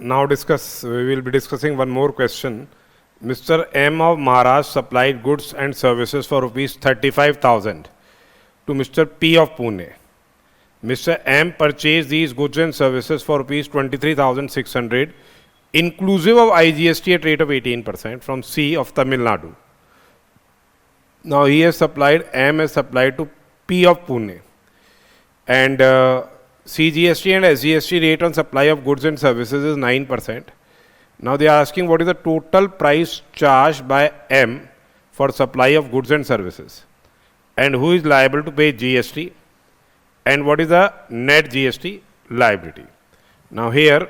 Now we will be discussing one more question. Mr. M of Maharashtra supplied goods and services for rupees 35,000 to Mr. P of Pune. Mr. M purchased these goods and services for rupees 23,600 inclusive of IGST at rate of 18% from C of Tamil Nadu. Now M has supplied to P of Pune, and CGST and SGST rate on supply of goods and services is 9%. Now they are asking what is the total price charged by M for supply of goods and services, and who is liable to pay GST, and what is the net GST liability. Now here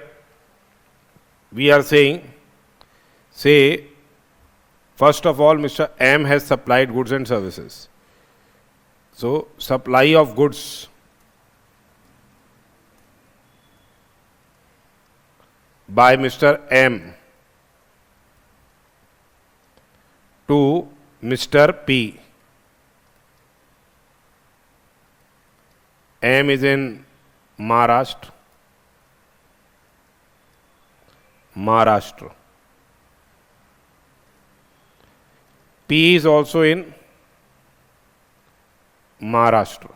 we are saying, first of all, Mr. M has supplied goods and services. So supply of goods by Mr. M to Mr. P. M is in Maharashtra. P is also in Maharashtra.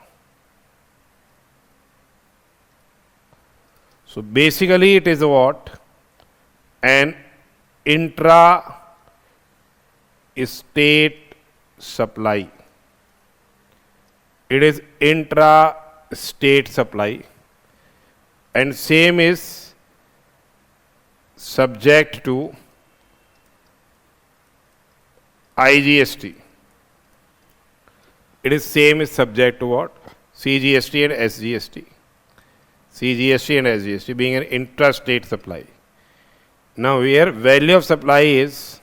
So basically it is what? An intra-state supply. It is intra-state supply, and same is subject to IGST. It is same is subject to what? CGST and SGST. CGST and SGST being an intrastate supply. Now here value of supply is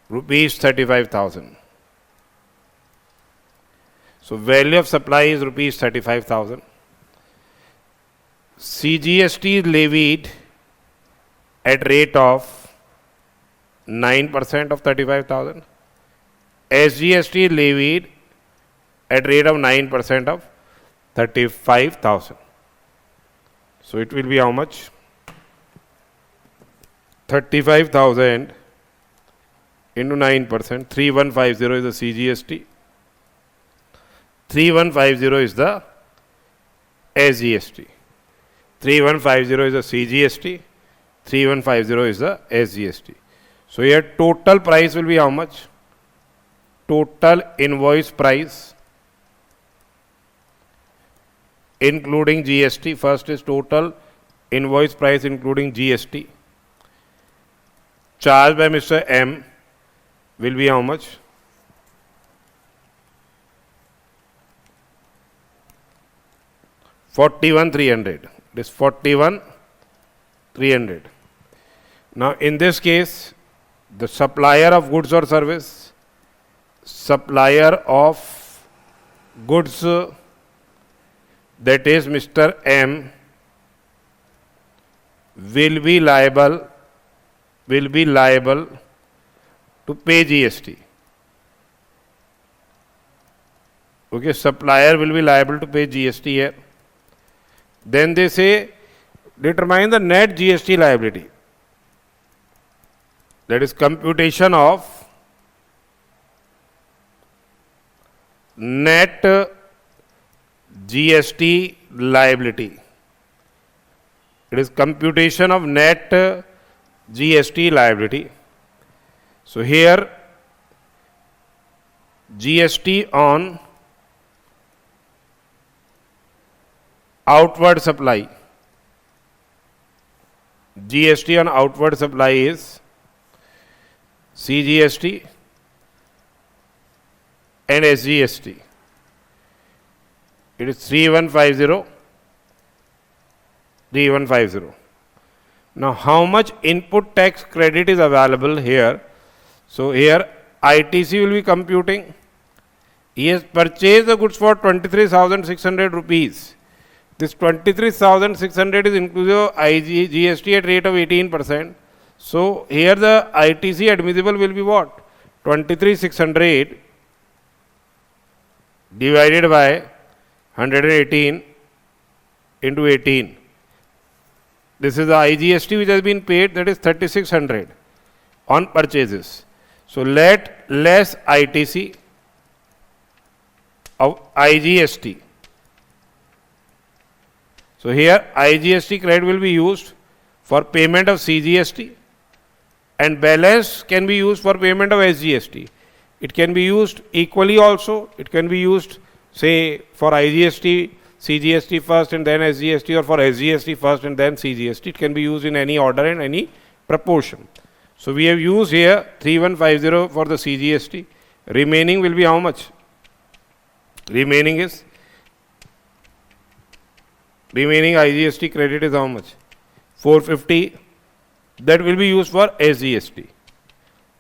rupees 35,000. So value of supply is rupees 35,000. CGST is levied at rate of 9% of 35,000. SGST is levied at rate of 9% of 35,000. So it will be how much? 35,000 into 9%. 3150 is the CGST. 3150 is the SGST. 3150 is the CGST. 3150 is the SGST. So here total price will be how much? Total invoice price including GST. First is total invoice price including GST charged by Mr. M will be how much? $41,300. It is $41,300. Now in this case, the supplier of goods or service, that is Mr. M, will be liable to pay GST. Okay, supplier will be liable to pay GST here. Then they say determine the net GST liability. That is computation of net GST liability. It is computation of net GST liability. So here GST on outward supply. GST on outward supply is CGST and SGST. It is 3150. Now how much input tax credit is available here? So here ITC will be computing. He has purchased the goods for 23,600 rupees. This 23,600 is inclusive of GST at rate of 18%. So here the ITC admissible will be what? 23,600 divided by 118 into 18. This is the IGST which has been paid, that is 3600 on purchases. So let less ITC of IGST. So here IGST credit will be used for payment of CGST and balance can be used for payment of SGST. It can be used equally also. It can be used say for IGST, CGST first and then SGST, or for SGST first and then CGST. It can be used in any order and any proportion. So we have used here 3150 for the CGST. Remaining will be how much? Remaining IGST credit is how much? 450. That will be used for SGST.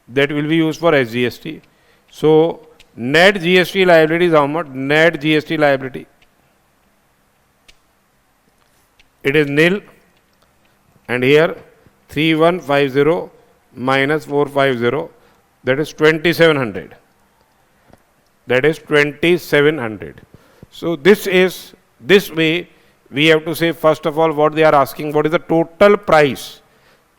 That will be used for SGST. So net GST liability is how much? Net GST liability. It is nil. And here 3150 minus 450, that is 2700. That is 2700. So this way we have to say first of all what they are asking, what is the total price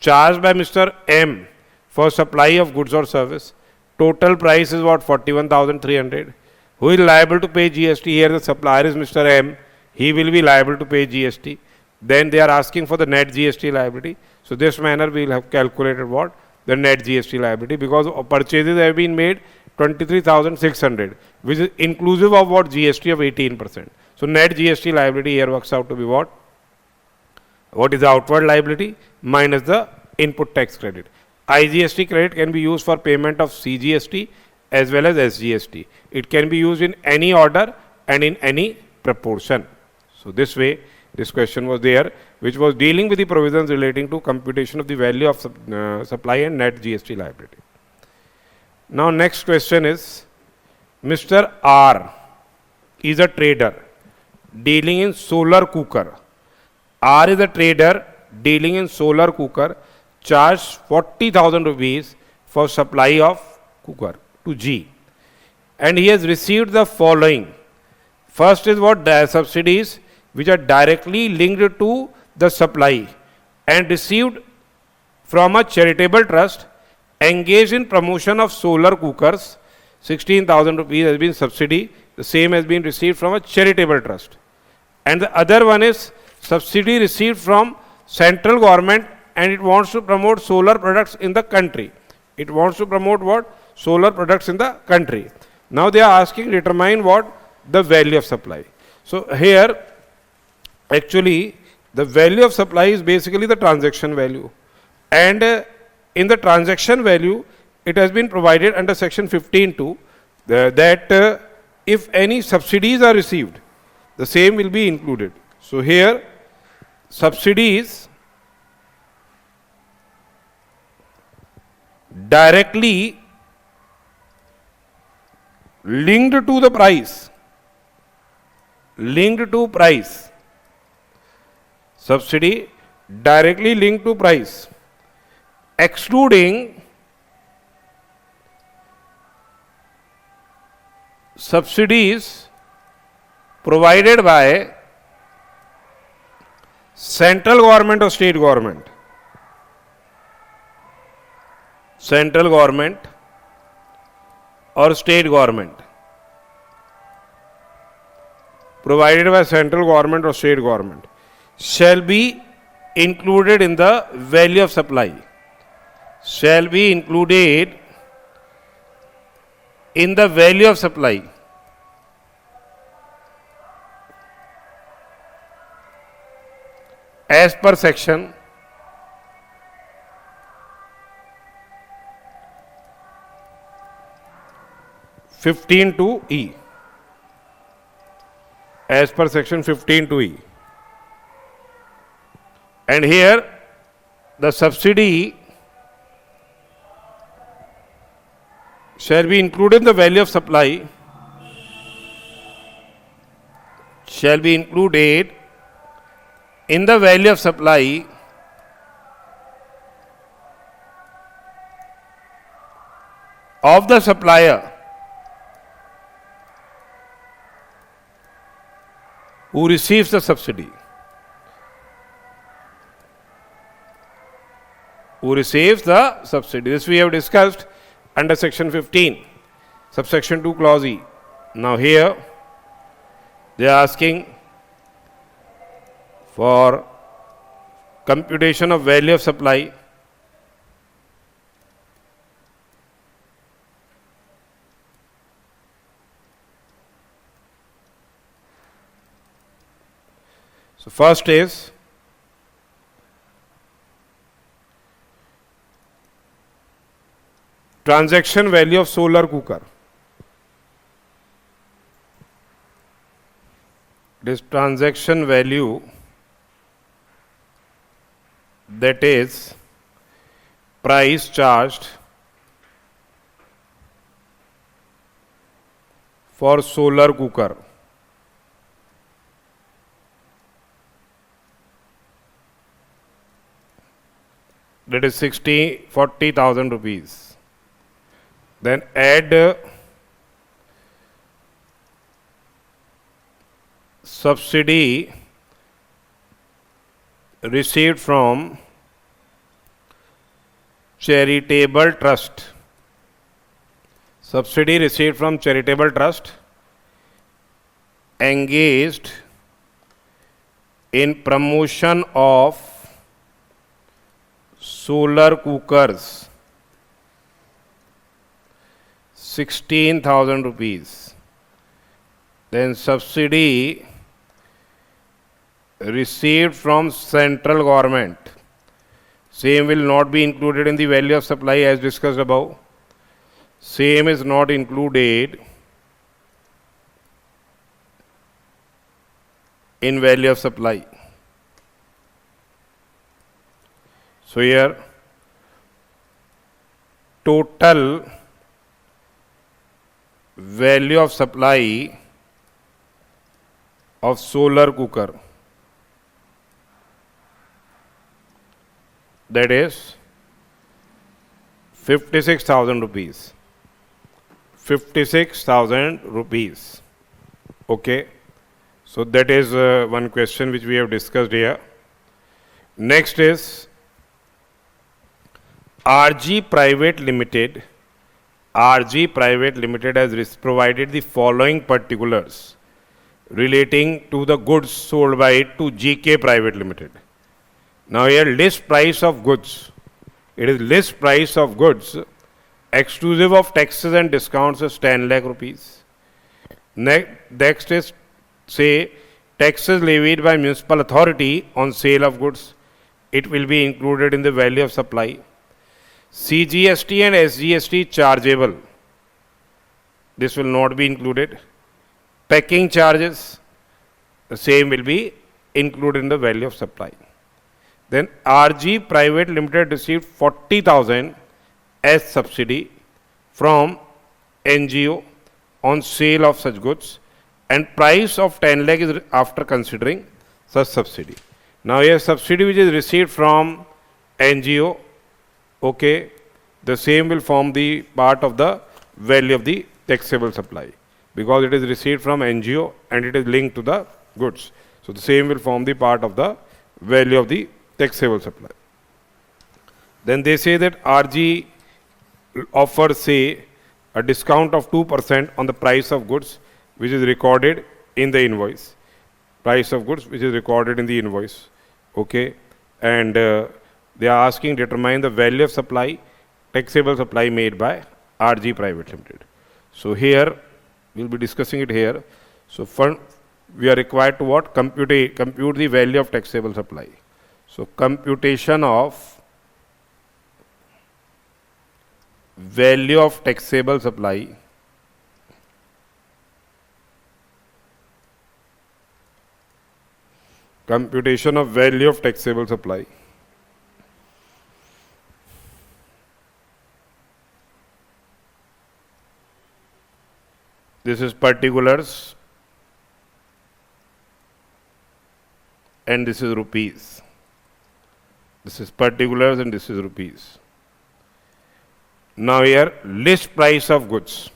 charged by Mr. M for supply of goods or service. Total price is what? 41,300. Who is liable to pay GST? Here the supplier is Mr. M. He will be liable to pay GST. Then they are asking for the net GST liability. So this manner we will have calculated what? The net GST liability, because purchases have been made 23,600, which is inclusive of what? GST of 18%. So net GST liability here works out to be what? What is the outward liability minus the input tax credit. IGST credit can be used for payment of CGST as well as SGST. It can be used in any order and in any proportion. So this way this question was there, which was dealing with the provisions relating to computation of the value of supply and net GST liability. Now next question is, Mr. R is a trader dealing in solar cooker. R is a trader dealing in solar cooker, charged 40,000 rupees for supply of cooker to G. And he has received the following. First is what? The subsidies which are directly linked to the supply and received from a charitable trust engaged in promotion of solar cookers. 16,000 rupees has been subsidy. The same has been received from a charitable trust. And the other one is subsidy received from central government, and it wants to promote solar products in the country. It wants to promote what? Solar products in the country. Now they are asking determine what? The value of supply. So here actually the value of supply is basically the transaction value, and in the transaction value it has been provided under section 15(2) that if any subsidies are received, the same will be included. So here subsidies directly linked to the price, subsidy directly linked to price, excluding subsidies provided by central government or state government. Central government or state government, provided by central government or state government, shall be included in the value of supply. Shall be included in the value of supply. As per section 15(2)(e). As per section 15(2)(e). And here the subsidy shall be included in the value of supply, shall be included in the value of supply of the supplier Who receives the subsidy? Who receives the subsidy? This we have discussed under section 15, subsection 2 clause E. Now here they are asking for computation of value of supply. So first is transaction value of solar cooker. It is transaction value, that is price charged for solar cooker. That is 40,000 rupees. Then add subsidy received from charitable trust. Subsidy received from charitable trust engaged in promotion of solar cookers, 16,000 rupees. Then subsidy received from central government. Same will not be included in the value of supply as discussed above. Same is not included in value of supply. So here total value of supply of solar cooker, that is 56,000 rupees. 56,000 rupees. Okay. So that is one question which we have discussed here. Next is RG Private Limited. RG Private Limited has provided the following particulars relating to the goods sold by it to GK Private Limited. Now here list price of goods. It is list price of goods exclusive of taxes and discounts is 10 lakh rupees. Next is say taxes levied by municipal authority on sale of goods. It will be included in the value of supply. CGST and SGST chargeable. This will not be included. Packing charges, the same will be included in the value of supply. Then RG Private Limited received 40,000 as subsidy from NGO on sale of such goods, and price of 10 lakh is after considering such subsidy. Now here subsidy which is received from NGO, okay, the same will form the part of the value of the taxable supply because it is received from NGO and it is linked to the goods. So the same will form the part of the value of the taxable supply. Then they say that RG offers say a discount of 2% on the price of goods which is recorded in the invoice. Price of goods which is recorded in the invoice. Okay. And they are asking determine the value of supply, taxable supply made by RG Private Limited. So here we will be discussing it here. So we are required to what? Compute the value of taxable supply. So computation of value of taxable supply computation of value of taxable supply. This is particulars and this is rupees. This is particulars and this is rupees. Now here list price of goods.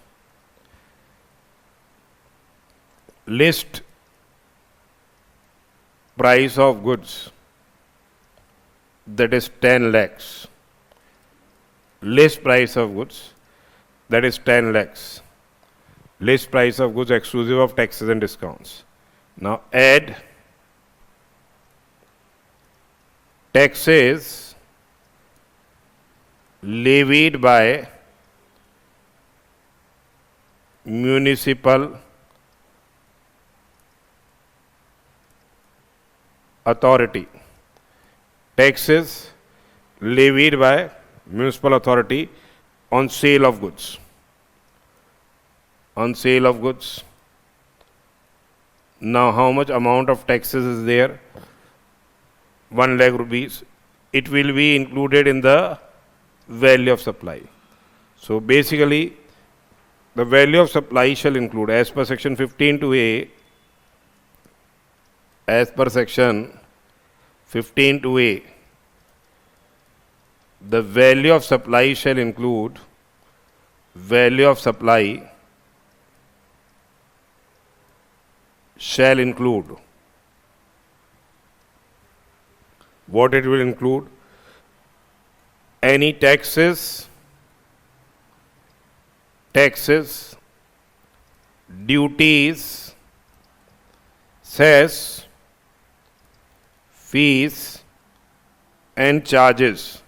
List price of goods, that is 10 lakhs. List price of goods, that is 10 lakhs. List price of goods exclusive of taxes and discounts. Now add taxes levied by municipal authority. Taxes levied by municipal authority on sale of goods. On sale of goods. Now how much amount of taxes is there? 1 lakh rupees. It will be included in the value of supply. So basically, the value of supply shall include, as per section 15 to A, as per section 15 to A, the value of supply shall include, value of supply shall include, what it will include? Any taxes, duties, cess, fees and charges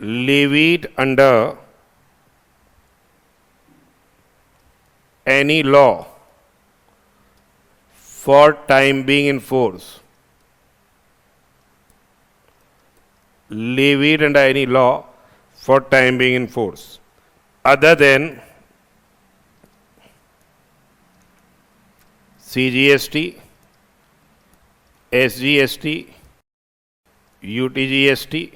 levied under any law for time being in force. Levied under any law for time being in force, other than CGST, SGST, UTGST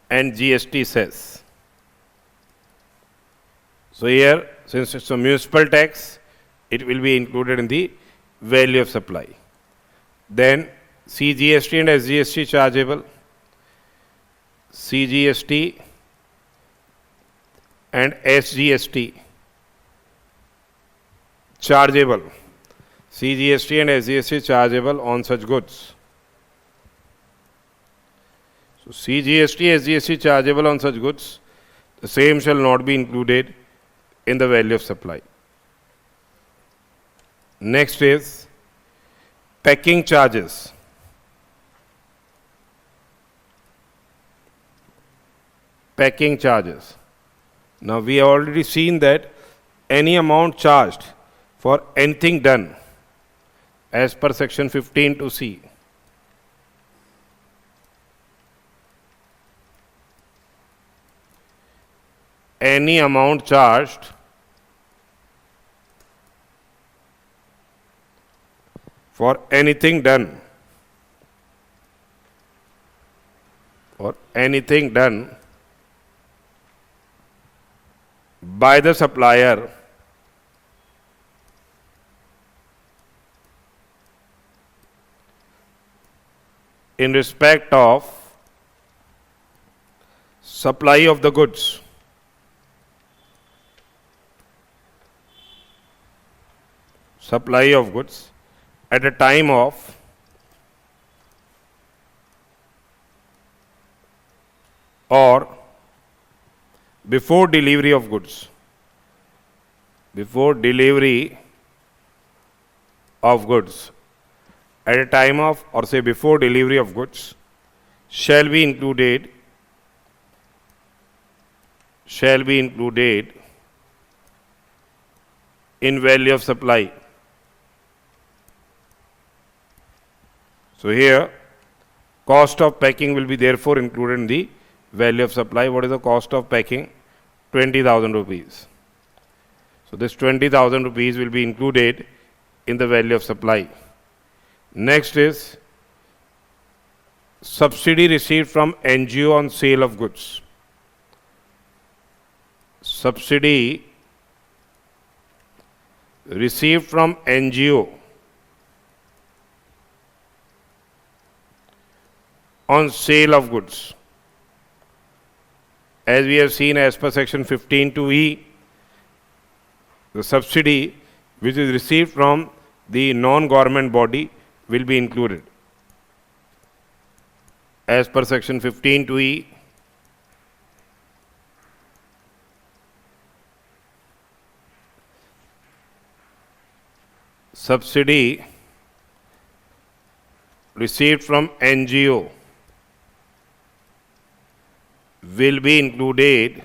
and GST cess. So here, since it's a municipal tax, it will be included in the value of supply. Then CGST and SGST chargeable. CGST and SGST chargeable. CGST and SGST chargeable on such goods. So CGST, SGST chargeable on such goods, the same shall not be included in the value of supply. Next is packing charges. Packing charges. Now we have already seen that any amount charged for anything done as per section 15 to C. Any amount charged for anything done, by the supplier in respect of supply of the goods. Supply of goods at a time of or before delivery of goods. Before delivery of goods, at a time of or say before delivery of goods, shall be included in value of supply. So here, cost of packing will be therefore included in the value of supply. What is the cost of packing? 20,000 rupees. So this 20,000 rupees will be included in the value of supply. Next is subsidy received from NGO on sale of goods. Subsidy received from NGO on sale of goods. As we have seen as per section 15 to E, the subsidy which is received from the non-government body will be included. As per section 15 2E, subsidy received from NGO will be included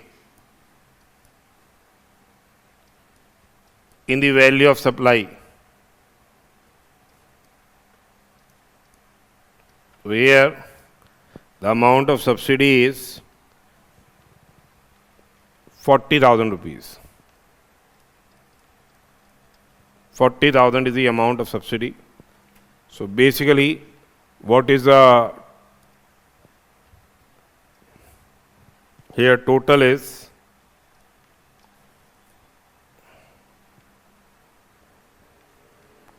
in the value of supply, where the amount of subsidy is 40,000 rupees. 40,000 is the amount of subsidy. So basically, what is the here total is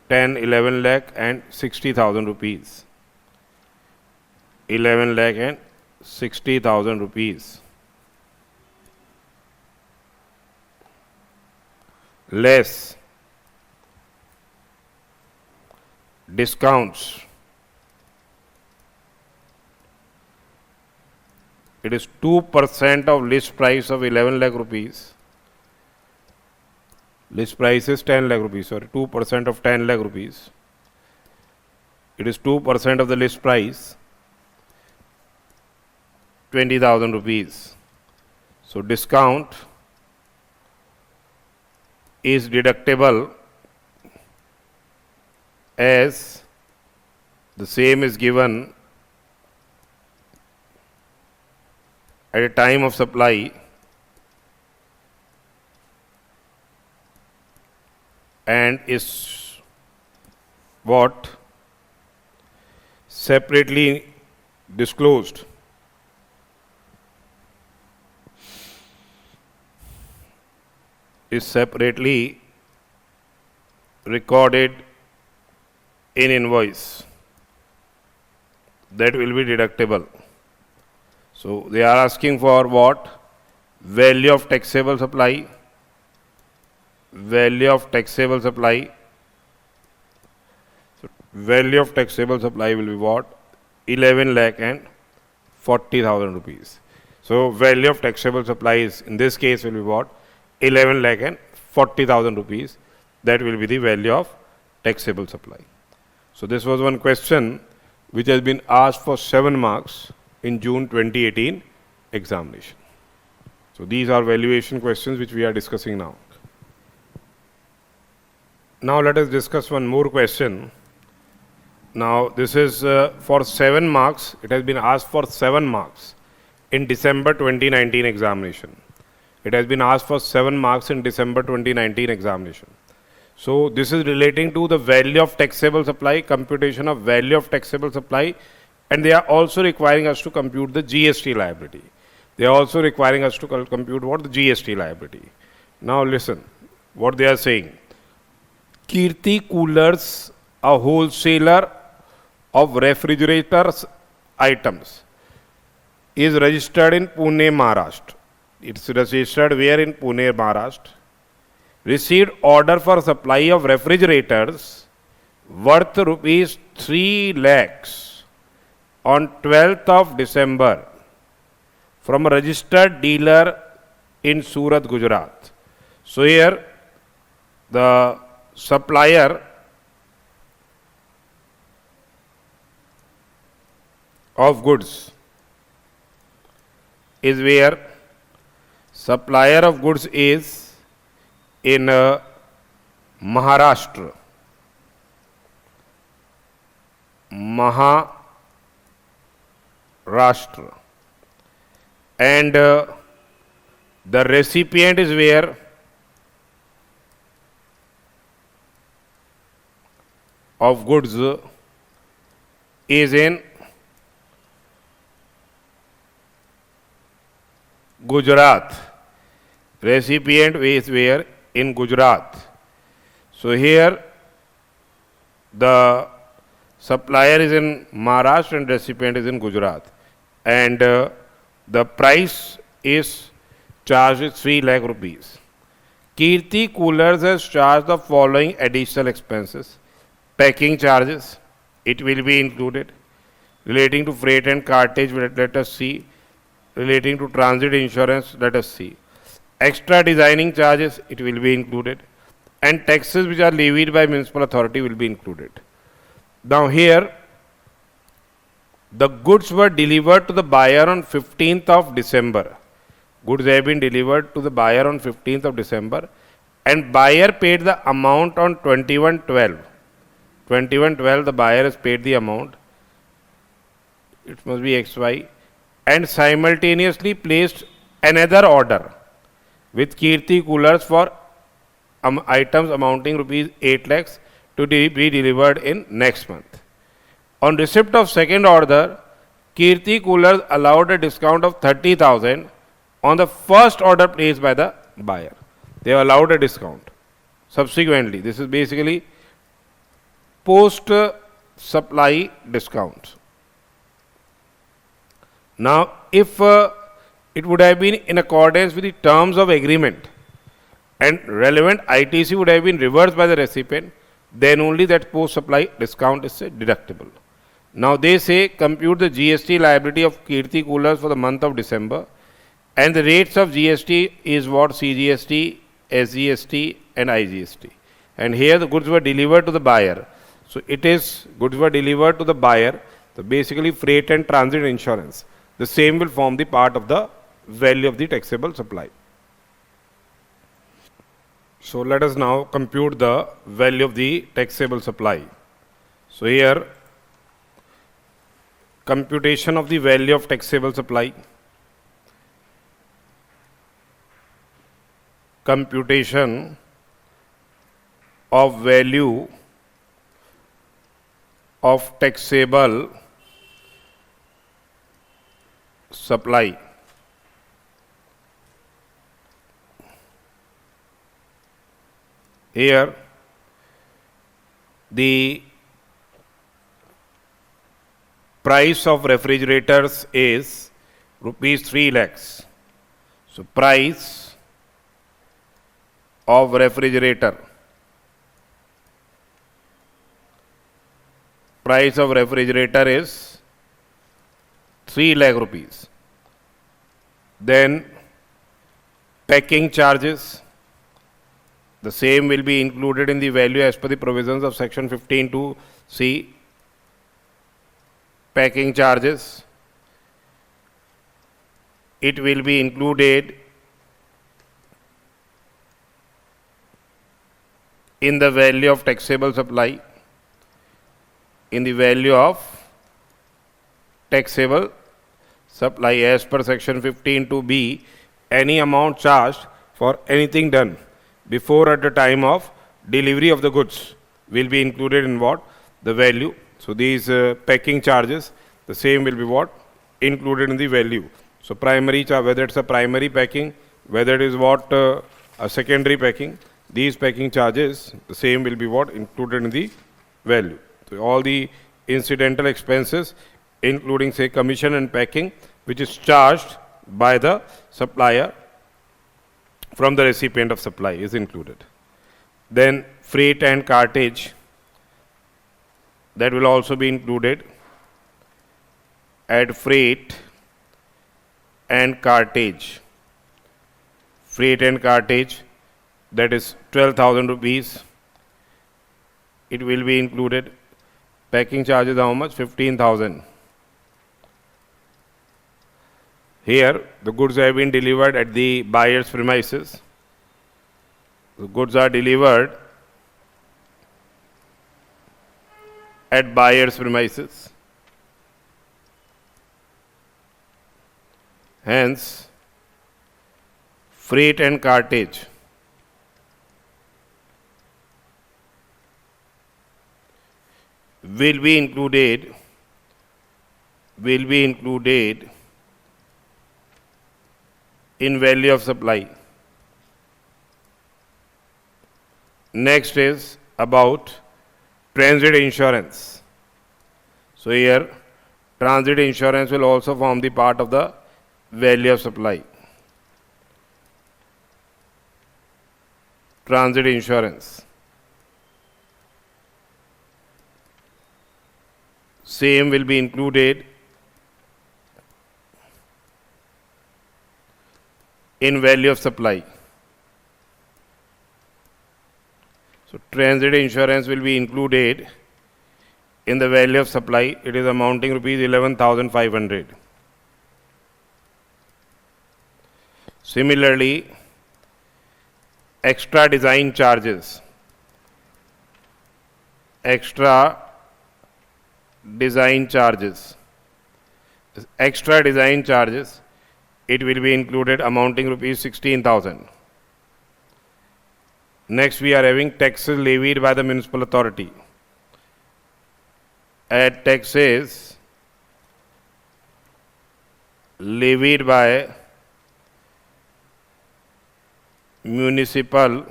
10, 11 lakh and 60,000 rupees. 11 lakh and 60,000 rupees. Less discounts. It is 2% of list price of 11 lakh rupees. List price is 10 lakh rupees, sorry, 2% of 10 lakh rupees. It is 2% of the list price, 20,000 rupees. So discount is deductible as the same is given at a time of supply and is what? Separately disclosed. Is separately recorded in invoice. That will be deductible. So they are asking for what? Value of taxable supply. Value of taxable supply. So value of taxable supply will be what? 11 lakh and 40,000 rupees. So value of taxable supply is, in this case, will be what? 11 lakh and 40,000 rupees. That will be the value of taxable supply. So this was one question which has been asked for 7 marks in June 2018 examination. So these are valuation questions which we are discussing now. Now let us discuss one more question. Now this is for 7 marks. It has been asked for 7 marks in December 2019 examination. It has been asked for 7 marks in December 2019 examination. So this is relating to the value of taxable supply, computation of value of taxable supply, and they are also requiring us to compute the GST liability. They are also requiring us to compute what? The GST liability. Now listen, what they are saying. Kirti Coolers, a wholesaler of refrigerators items, is registered in Pune, Maharashtra. It's registered where? In Pune, Maharashtra. Received order for supply of refrigerators worth rupees 3 lakhs on 12th of December from a registered dealer in Surat, Gujarat. So here the supplier of goods is where? Supplier of goods is in Maharashtra. Maharashtra. And the recipient is where? Of goods is in Gujarat. Recipient is where? In Gujarat. So here the supplier is in Maharashtra and recipient is in Gujarat. And the price is charged 3 lakh rupees. Kirti Coolers has charged the following additional expenses. Packing charges, it will be included. Relating to freight and cartage, let us see. Relating to transit insurance, let us see. Extra designing charges, it will be included. And taxes which are levied by municipal authority will be included. Now here, the goods were delivered to the buyer on 15th of December. Goods have been delivered to the buyer on 15th of December and buyer paid the amount on 21/12. 21/12 the buyer has paid the amount. It must be XY and simultaneously placed another order with Kirti coolers for items amounting rupees 8 lakhs to be delivered in next month. On receipt of second order, Kirti coolers allowed a discount of 30,000 on the first order placed by the buyer. They have allowed a discount. Subsequently, this is basically post supply discounts. Now, if it would have been in accordance with the terms of agreement and relevant ITC would have been reversed by the recipient, then only that post supply discount is deductible. Now they say compute the GST liability of Kirti coolers for the month of December, and the rates of GST is what? CGST, SGST and IGST. And here the goods were delivered to the buyer. So it is goods were delivered to the buyer. So basically freight and transit insurance. The same will form the part of the value of the taxable supply. So let us now compute the value of the taxable supply. So here computation of the value of taxable supply. Computation of value of taxable supply. Here the price of refrigerators is rupees 3 lakhs. So price of refrigerator. Price of refrigerator is 3 lakh rupees. Then packing charges. The same will be included in the value as per the provisions of section 15(2)(c). Packing charges. It will be included in the value of taxable supply. In the value of taxable supply as per section 15(2)(b), any amount charged for anything done before at the time of delivery of the goods will be included in what? The value. So these packing charges, the same will be what? Included in the value. So primary charge, whether it's a primary packing, whether it is what a secondary packing, these packing charges, the same will be what? Included in the value. So all the incidental expenses, including say commission and packing, which is charged by the supplier from the recipient of supply is included. Then freight and cartage, that will also be included. Add freight and cartage. Freight and cartage, that is 12,000 rupees. It will be included. Packing charges how much? 15,000. Here, the goods have been delivered at the buyer's premises. The goods are delivered at buyer's premises. Hence, freight and cartage will be included in value of supply. Next is about transit insurance. So here transit insurance will also form the part of the value of supply. Transit insurance. same will be included in value of supply. So transit insurance will be included in the value of supply. It is amounting rupees 11,500. Similarly, extra design charges. Extra design charges. Extra design charges, it will be included amounting rupees 16,000. Next, we are having taxes levied by the municipal authority. At taxes levied by municipal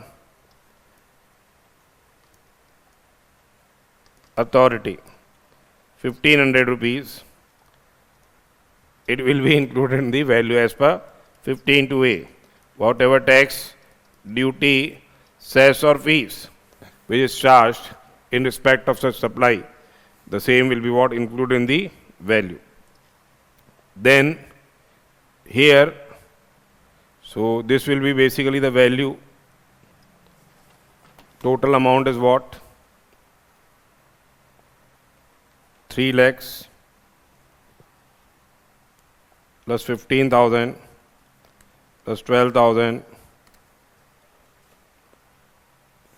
authority, 1,500 rupees. It will be included in the value as per 15(2)(a). Whatever tax, duty, cess or fees which is charged in respect of such supply, the same will be what included in the value. Then here, so this will be basically the value. Total amount is what? 3 lakhs plus 15,000 plus 12,000.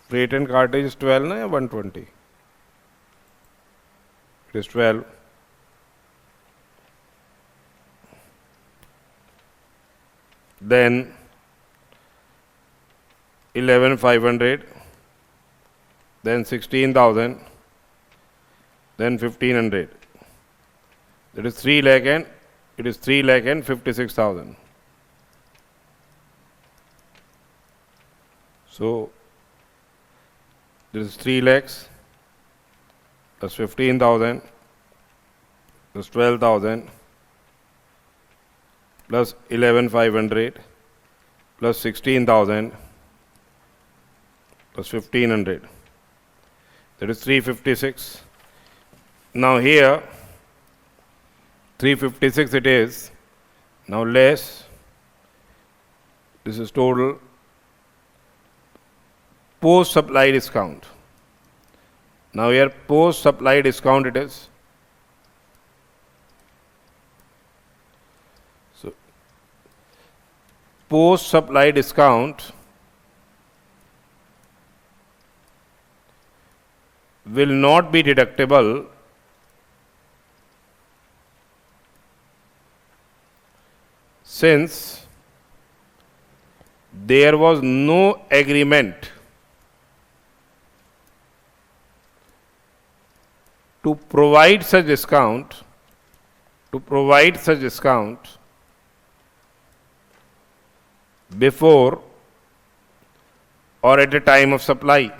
Freight and cartage is 12 na, or 120? It is 12. Then 11,500, then 16,000, then 1,500. That is 3 lakh and it is 3 lakh and 56,000. So this is 3 lakhs plus 15,000 plus 12,000 plus 11,500 plus 16,000 plus 1,500. That is 356. Now here 356 it is. Now less, this is total post supply discount. Now here post supply discount it is. So post supply discount will not be deductible since there was no agreement to provide such discount, before or at the time of supply.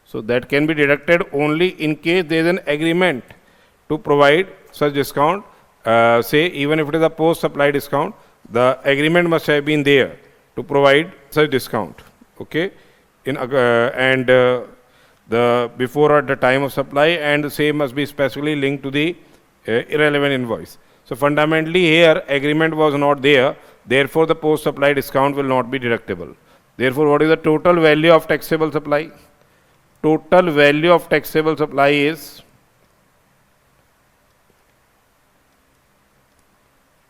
So that can be deducted only in case there is an agreement to provide such discount. Say even if it is a post supply discount, the agreement must have been there to provide such discount. Okay, the before or at the time of supply, and the same must be specifically linked to the irrelevant invoice. So fundamentally here agreement was not there, therefore the post supply discount will not be deductible. Therefore, what is the total value of taxable supply? Total value of taxable supply is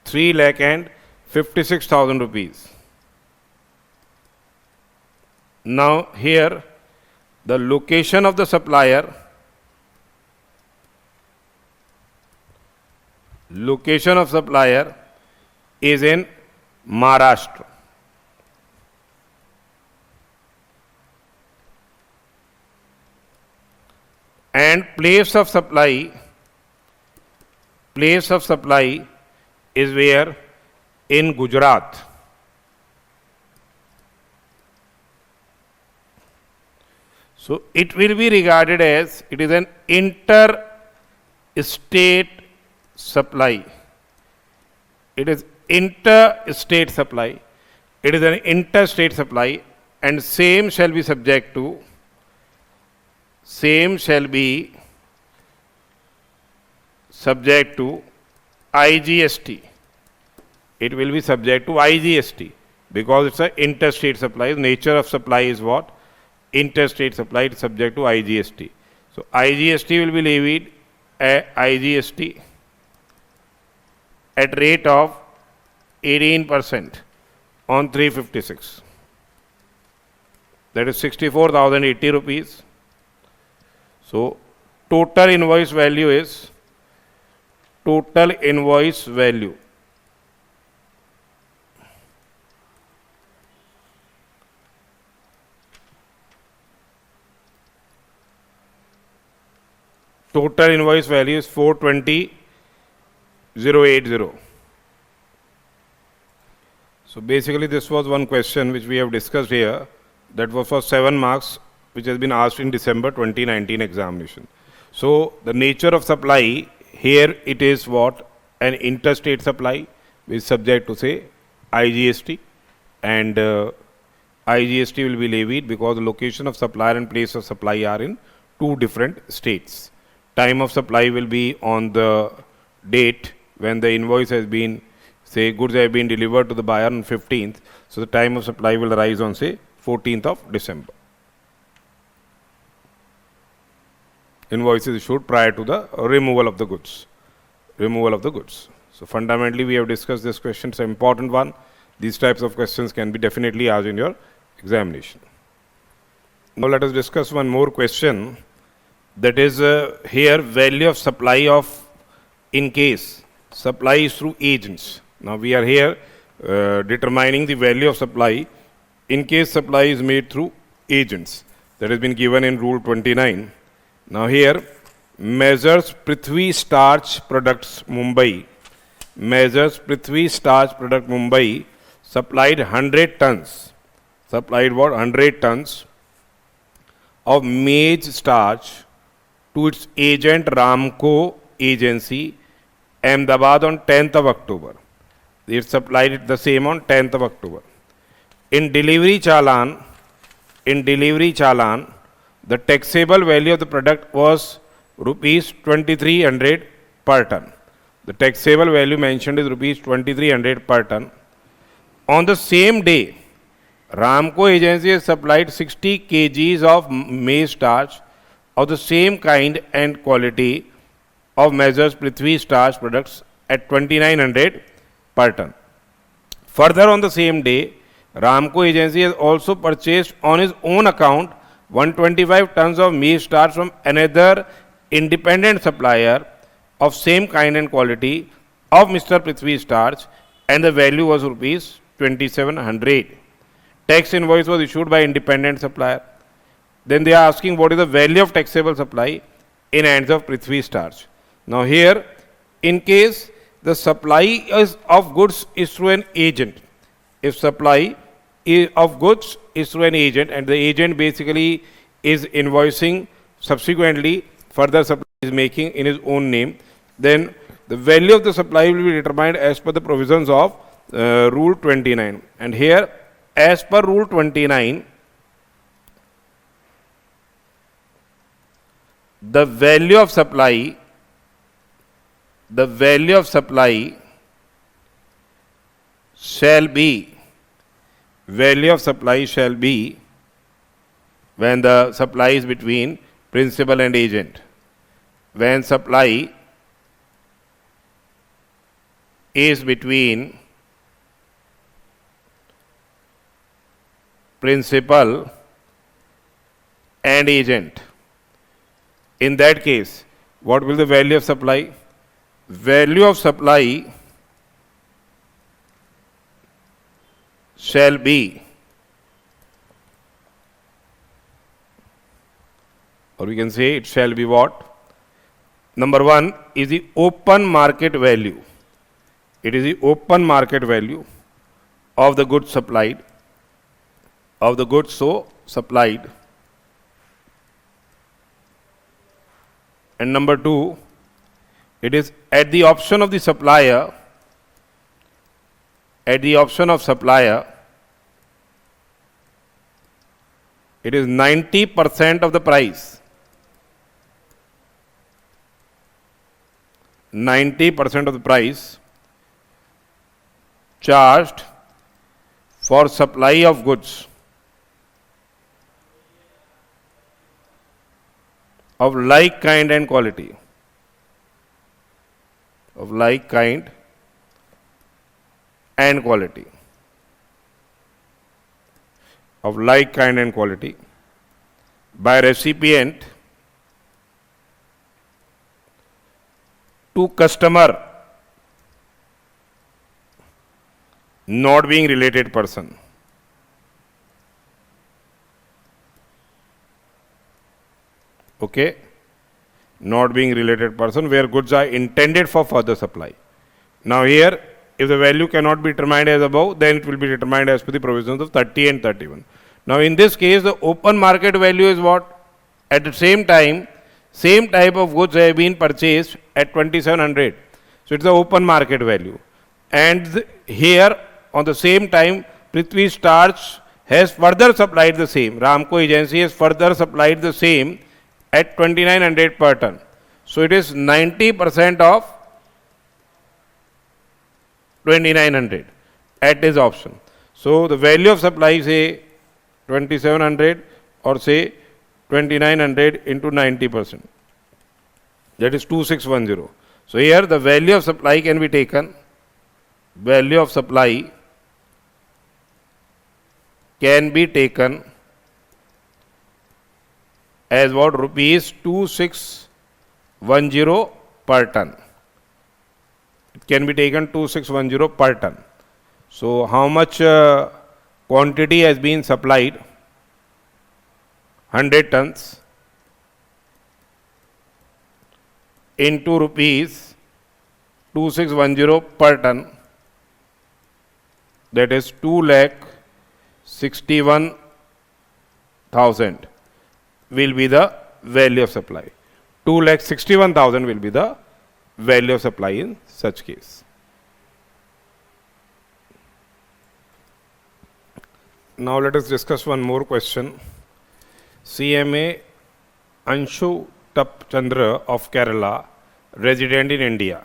3,56,000 rupees. Now here the location of the supplier, is in Maharashtra. And place of supply is where? In Gujarat. So it will be regarded as it is an interstate supply. It is interstate supply. It is an interstate supply, and same shall be subject to same shall be subject to IGST. It will be subject to IGST because it's an interstate supply. The nature of supply is what? Interstate supply, is subject to IGST. So IGST will be levied at IGST at rate of 18% on 356. That is 64,080 rupees. So total invoice value is total invoice value. Total invoice value is 420,080. So basically this was one question which we have discussed here, that was for 7 marks, which has been asked in December 2019 examination. So the nature of supply here, it is what? An interstate supply which is subject to say IGST, and IGST will be levied because the location of supplier and place of supply are in 2 different states. Time of supply will be on the date when the invoice has been, say goods have been delivered to the buyer on 15th. So the time of supply will arise on say 14th of December. Invoice is issued prior to the removal of the goods. So fundamentally we have discussed this question. It's an important one. These types of questions can be definitely asked in your examination. Now let us discuss one more question. That is here value of supply of, in case supply is through agents. Now we are here determining the value of supply in case supply is made through agents. That has been given in Rule 29. Now here measures Prithvi Starch Products Mumbai. Measures Prithvi Starch Product Mumbai supplied 100 tons. Supplied what? 100 tons of maize starch to its agent Ramco Agency, Ahmedabad on 10th of October. It supplied it the same on 10th of October. In delivery challan, the taxable value of the product was rupees 2300 per ton. The taxable value mentioned is rupees 2300 per ton. On the same day, Ramco Agency has supplied 60 kgs of maize starch of the same kind and quality of measures Prithvi Starch products at 2900 per ton. Further, on the same day, Ramco Agency has also purchased on his own account 125 tons of maize starch from another independent supplier of same kind and quality of Mr. Prithvi Starch, and the value was rupees 2700. Tax invoice was issued by independent supplier. Then they are asking what is the value of taxable supply in hands of Prithvi Starch. Now here, in case the supply of goods is through an agent, if supply of goods is through an agent and the agent basically is invoicing, subsequently further supply is making in his own name, then the value of the supply will be determined as per the provisions of Rule 29. And here, as per Rule 29, the value of supply shall be when the supply is between principal and agent. When supply is between principal and agent, in that case, what will the value of supply? Value of supply shall be, or we can say it shall be what? Number 1 is the open market value. It is the open market value of the goods supplied, of the goods so supplied. And number 2, it is at the option of the supplier, it is 90% of the price. 90% of the price charged for supply of goods of like kind and quality. Of like kind and quality. Of like kind and quality by recipient to customer not being related person. Okay, not being related person where goods are intended for further supply. Now here, if the value cannot be determined as above, then it will be determined as per the provisions of 30 and 31. Now in this case, the open market value is what? At the same time, same type of goods have been purchased at 2700. So it's the open market value. And here, on the same time, Prithvi Starch has further supplied the same. Ramco agency has further supplied the same at 2900 per ton. So it is 90% of 2900 at his option. So the value of supply, say 2700 or say 2900 into 90%. That is 2610. So here the value of supply can be taken. Value of supply can be taken as what? Rupees 2610 per ton. It can be taken 2610 per ton. So how much quantity has been supplied? 100 tons into rupees 2610 per ton, that is 2,61,000 will be the value of supply. 2,61,000 will be the value of supply in such case. Now let us discuss one more question. CMA Untitled Chapter of Kerala, resident in India,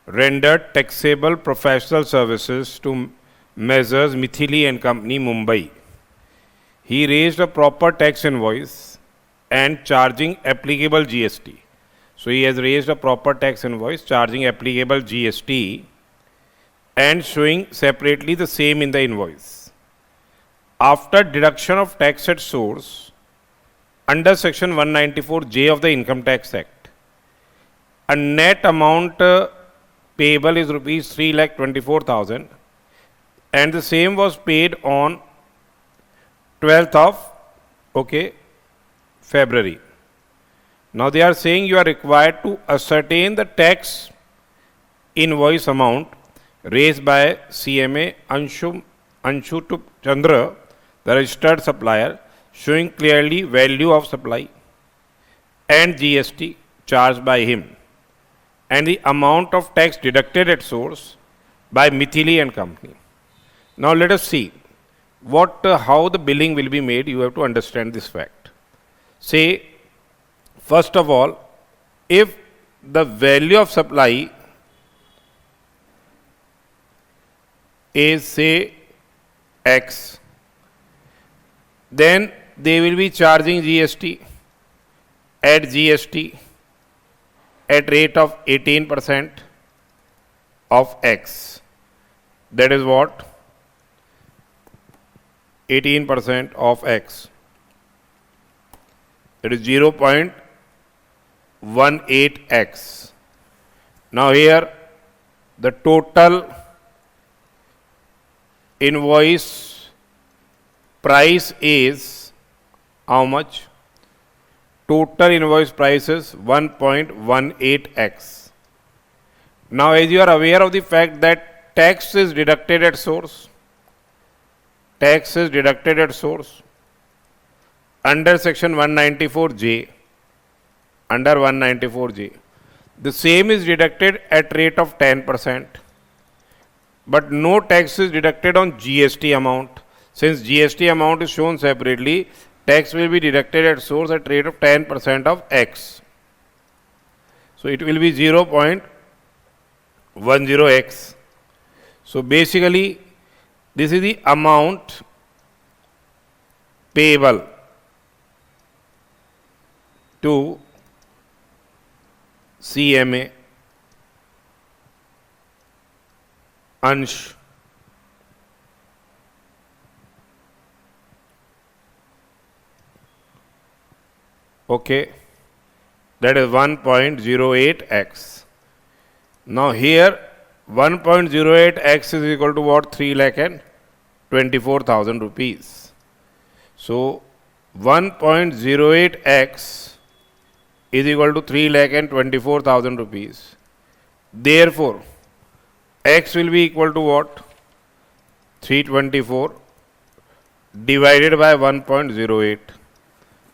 rendered taxable professional services to Messrs. Mithili and Company, Mumbai. He raised a proper tax invoice and charging applicable GST. So he has raised a proper tax invoice charging applicable GST and showing separately the same in the invoice. After deduction of tax at source, under section 194J of the Income Tax Act, a net amount payable is rupees 3,24,000 and the same was paid on 12th of February. Now they are saying you are required to ascertain the tax invoice amount raised by CMA Untitled Chapter, the registered supplier, showing clearly value of supply and GST charged by him and the amount of tax deducted at source by Mithili and Company. Now let us see how the billing will be made. You have to understand this fact. Say, first of all, if the value of supply is say X, then they will be charging GST at rate of 18% of X. That is what? 18% of X. That is 0.18x. Now here the total invoice price is how much? Total invoice price is 1.18x. Now as you are aware of the fact that tax is deducted at source, under section 194J, the same is deducted at rate of 10%, but no tax is deducted on GST amount. Since GST amount is shown separately, tax will be deducted at source at rate of 10% of X. So it will be 0.10x. So basically, this is the amount payable to CMA Ansh okay, that is 1.08x. Now here 1.08x is equal to what? 3,24,000 rupees. So 1.08x is equal to 3,24,000 rupees. Therefore, x will be equal to what? 324 divided by 1.08.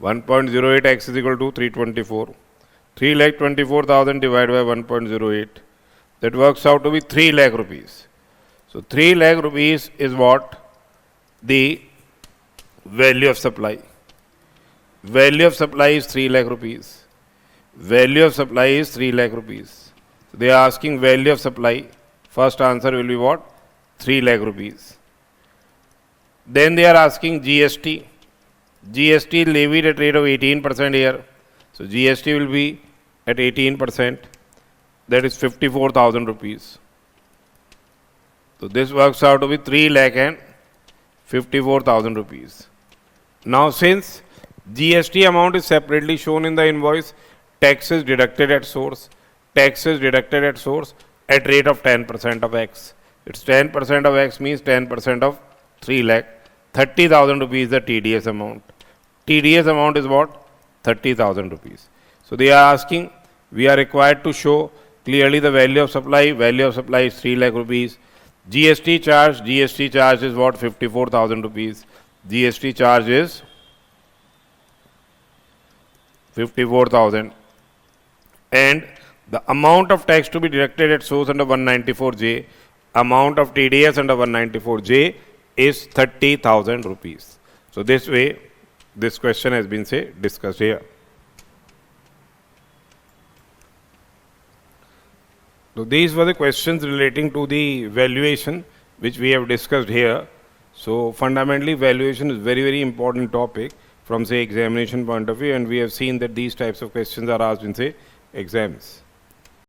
1.08x is equal to 324. 3,24,000 divided by 1.08. That works out to be 3 lakh rupees. So 3 lakh rupees is what? The value of supply. Value of supply is 3 lakh rupees. Value of supply is 3 lakh rupees. So they are asking value of supply. First answer will be what? 3 lakh rupees. Then they are asking GST. GST levied at rate of 18% here. So GST will be at 18%. That is 54,000 rupees. So this works out to be 3 lakh and 54,000 rupees. Now since GST amount is separately shown in the invoice, tax is deducted at source. Tax is deducted at source at rate of 10% of X. It's 10% of X means 10% of 3 lakh. 30,000 rupees the TDS amount. TDS amount is what? 30,000 rupees. So they are asking, we are required to show clearly the value of supply. Value of supply is 3 lakh rupees. GST charge is what? 54,000 rupees. GST charge is 54,000. And the amount of tax to be deducted at source under 194J, amount of TDS under 194J is 30,000 rupees. So this way, this question has been discussed here. So these were the questions relating to the valuation which we have discussed here. So fundamentally, valuation is very, very important topic from examination point of view, and we have seen that these types of questions are asked in exams.